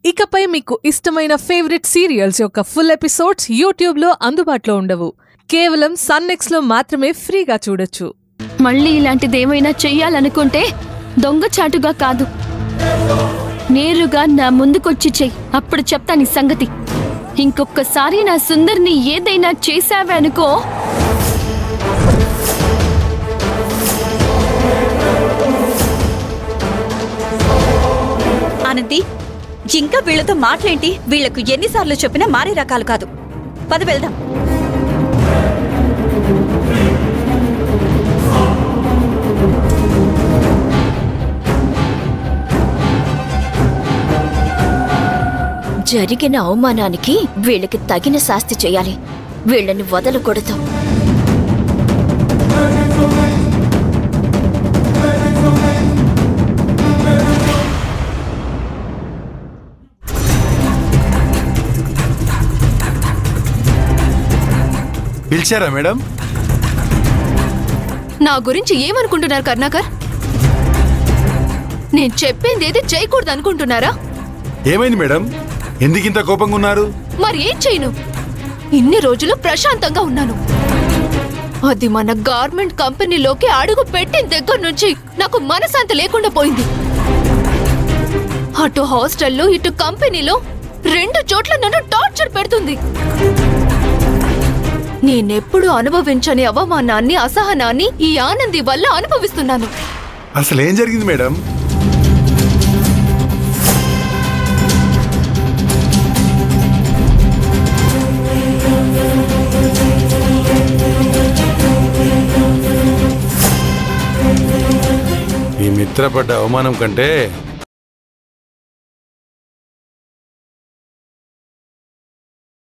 ఇకపై మీకు ఇష్టమైన ఫేవరెట్ సీరియల్స్ యొక్క ఫుల్ ఎపిసోడ్స్ యూట్యూబ్లో అందుబాటులో ఉండవు. కేవలం సన్నెక్స్లో మాత్రమే ఫ్రీగా చూడొచ్చు. మళ్ళీ ఇలాంటిదేమైనా చెయ్యాలనుకుంటే దొంగచాటుగా కాదు, నేరుగా నా ముందుకొచ్చి చెయ్యి. అప్పుడు చెప్తా నీ సంగతి. ఇంకొకసారి నా సుందర్ని ఏదైనా చేశావే అనుకో, ఆనంది, ఇంకా వీళ్లతో మాటలేంటి? వీళ్లకు ఎన్నిసార్లు చెప్పినా మారే రకాలు కాదు. పద వెళ్దాం. జరిగిన అవమానానికి వీళ్ళకి తగిన శాస్తి చేయాలి. వీళ్ళని వదలకూడదు. పిలిచారా మేడం? నా గురించి ఏమనుకుంటున్నారు కర్ణాకర్? నేను చెప్పింది ఏది చేయకూడదు అనుకుంటున్నారా? ఏమైంది మేడం, ఎందుకింత కోపంగా ఉన్నారు? మరి ఏం చేయను? ఇన్ని రోజులు ప్రశాంతంగా ఉన్నాను. అది మన గార్మెంట్ కంపెనీలోకి అడుగు పెట్టిన దగ్గర నుంచి నాకు మనశాంతి లేకుండా పోయింది. అటు హాస్టల్లో ఇటు కంపెనీలో 2 చోట్ల నన్ను టార్చర్ పెడుతుంది. నేనెప్పుడు అనుభవించని అవమానాన్ని, అసహనాన్ని ఈ ఆనంది వల్ల అనుభవిస్తున్నాను. అసలు ఏం జరిగింది మేడం? మీ మిత్ర పడ్డ అవమానం కంటే